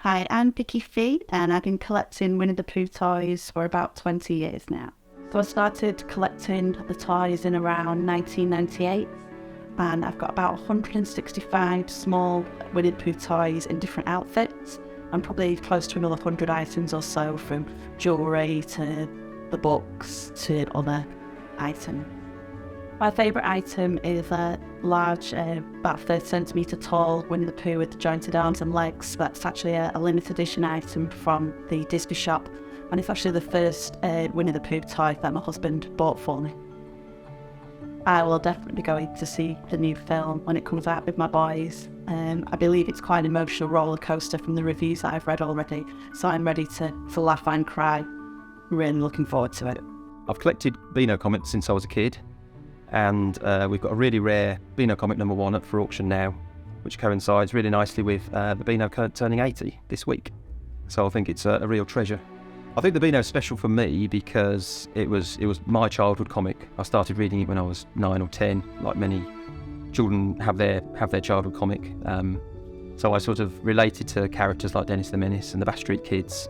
Hi, I'm Vicky Fee, and I've been collecting Winnie the Pooh toys for about 20 years now. So I started collecting the toys in around 1998, and I've got about 165 small Winnie the Pooh toys in different outfits, and probably close to another 100 items or so, from jewellery to the books to other items. My favourite item is a large, about 30 centimetre tall Winnie the Pooh with the jointed arms and legs. That's actually a limited edition item from the Disney shop, and it's actually the first Winnie the Pooh toy that my husband bought for me. I will definitely be going to see the new film when it comes out with my boys. I believe it's quite an emotional roller coaster from the reviews that I've read already, so I'm ready to laugh and cry. Really looking forward to it. I've collected Beano comics since I was a kid, and we've got a really rare Beano comic #1 up for auction now, which coincides really nicely with the Beano turning 80 this week. So I think it's a real treasure. I think the Beano's special for me because it was my childhood comic. I started reading it when I was 9 or 10, like many children have their childhood comic. So I sort of related to characters like Dennis the Menace and the Bash Street Kids,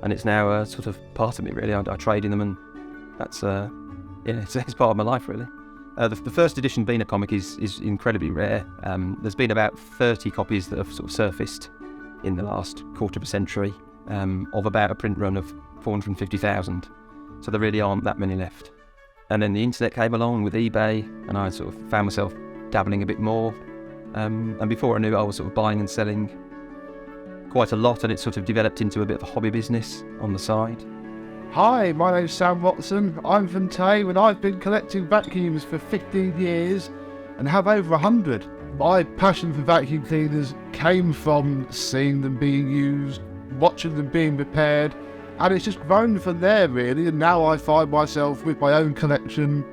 and it's now sort of part of me really. I trade in them, and that's it's part of my life really. The first edition Beano comic is incredibly rare. There's been about 30 copies that have sort of surfaced in the last quarter of a century, of about a print run of 450,000. So there really aren't that many left. And then the internet came along with eBay, and I sort of found myself dabbling a bit more. And before I knew it, I was sort of buying and selling quite a lot, and it sort of developed into a bit of a hobby business on the side. Hi, my name's Sam Watson. I'm from Tame, and I've been collecting vacuums for 15 years and have over 100. My passion for vacuum cleaners came from seeing them being used, watching them being repaired, and it's just grown from there really. And now I find myself with my own collection,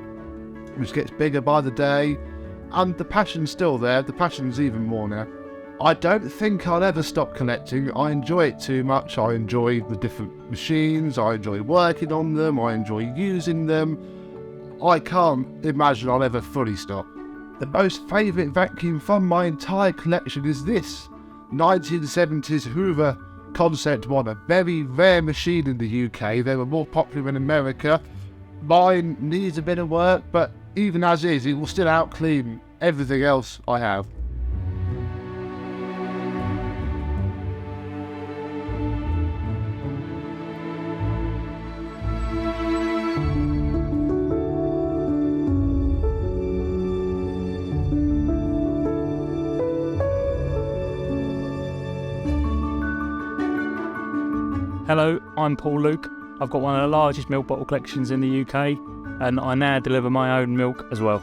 which gets bigger by the day, and the passion's still there. The passion's even more now. I don't think I'll ever stop collecting. I enjoy it too much. I enjoy the different machines, I enjoy working on them, I enjoy using them. I can't imagine I'll ever fully stop. The most favourite vacuum from my entire collection is this 1970s Hoover Concept 1, a very rare machine in the UK. They were more popular in America. Mine needs a bit of work, but even as is, it will still out-clean everything else I have. Hello, I'm Paul Luke. I've got one of the largest milk bottle collections in the UK, and I now deliver my own milk as well.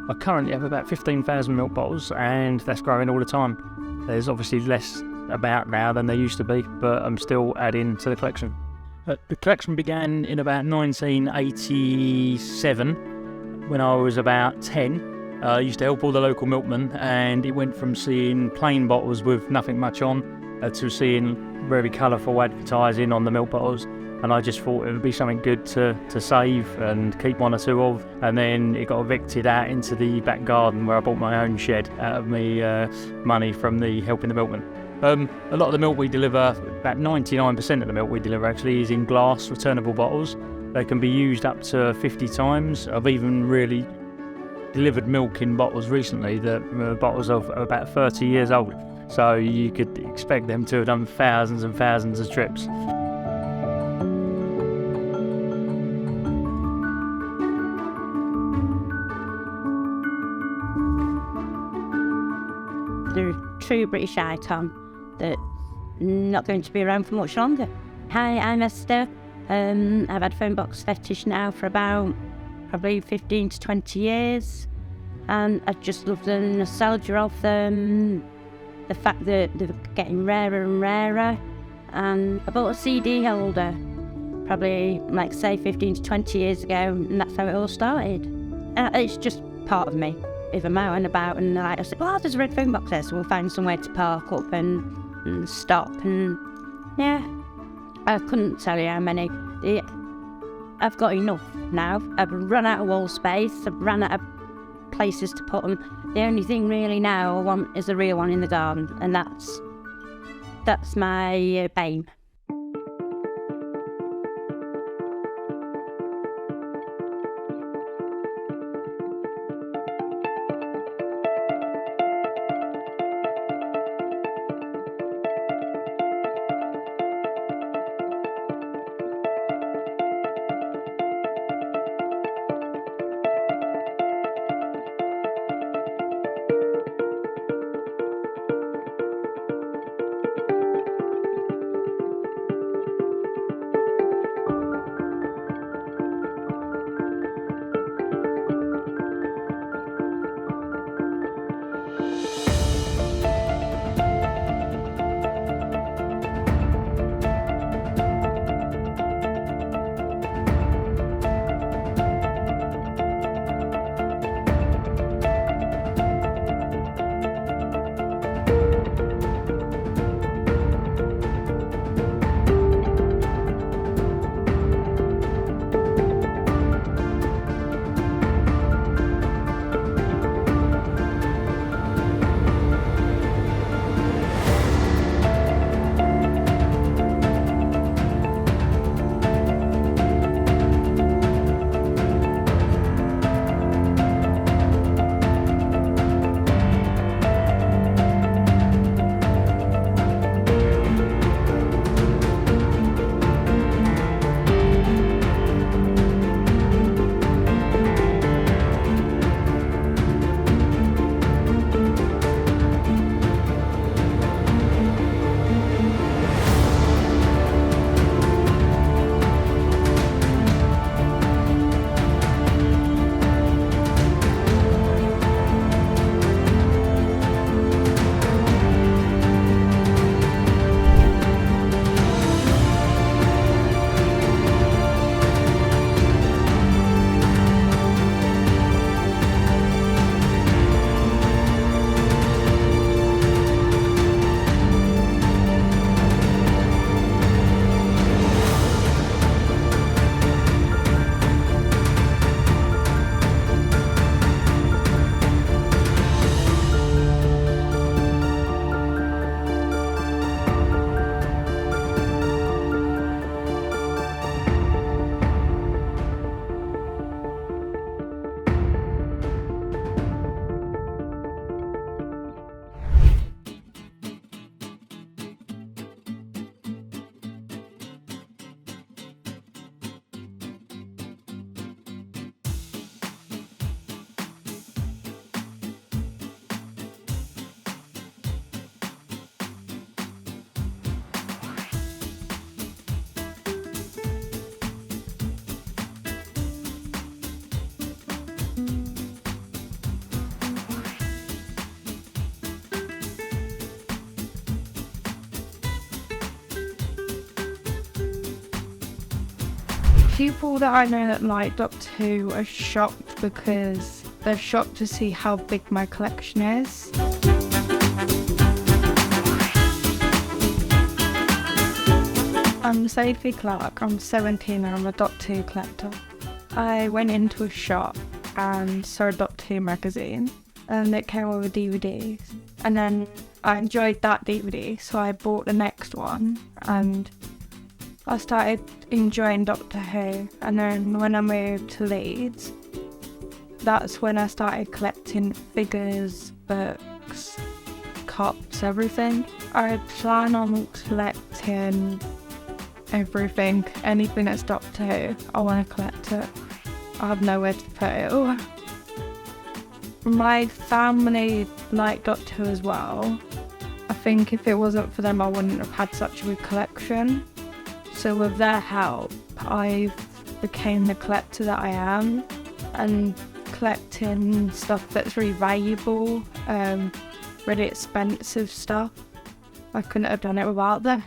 I currently have about 15,000 milk bottles, and that's growing all the time. There's obviously less about now than there used to be, but I'm still adding to the collection. The collection began in about 1987, when I was about 10. I used to help all the local milkmen, and it went from seeing plain bottles with nothing much on to seeing very colourful advertising on the milk bottles, and I just thought it would be something good to save and keep one or two of, and then it got evicted out into the back garden where I bought my own shed out of me money from the helping the milkmen. A lot of the milk we deliver, about 99% of the milk we deliver actually, is in glass returnable bottles. They can be used up to 50 times. I've even really delivered milk in bottles recently that bottles of about 30 years old. So you could expect them to have done thousands and thousands of trips. They're a true British icon that's not going to be around for much longer. Hi, I'm Esther. I've had phone box fetish now for about probably 15 to 20 years, and I just love the nostalgia of them. The fact that they're getting rarer and rarer. And I bought a CD holder probably, like say, 15 to 20 years ago, and that's how it all started. It's just part of me. If I'm out and about and I say, well, there's a red phone box there, so we'll find somewhere to park up and stop. And yeah, I couldn't tell you how many. I've got enough now. I've run out of wall space, I've run out of places to put them. The only thing really now I want is a real one in the garden, and that's That's my aim. People that I know that like Doctor Who are shocked because they're shocked to see how big my collection is. I'm Sophie Clark, I'm 17 and I'm a Doctor Who collector. I went into a shop and saw a Doctor Who magazine and it came with DVDs. And then I enjoyed that DVD, so I bought the next one and I started enjoying Doctor Who. And then when I moved to Leeds, that's when I started collecting figures, books, cups, everything. I plan on collecting everything, anything that's Doctor Who. I want to collect it. I have nowhere to put it all. My family like Doctor Who as well. I think if it wasn't for them, I wouldn't have had such a good collection. So with their help, I became the collector that I am, and collecting stuff that's really valuable, really expensive stuff. I couldn't have done it without them.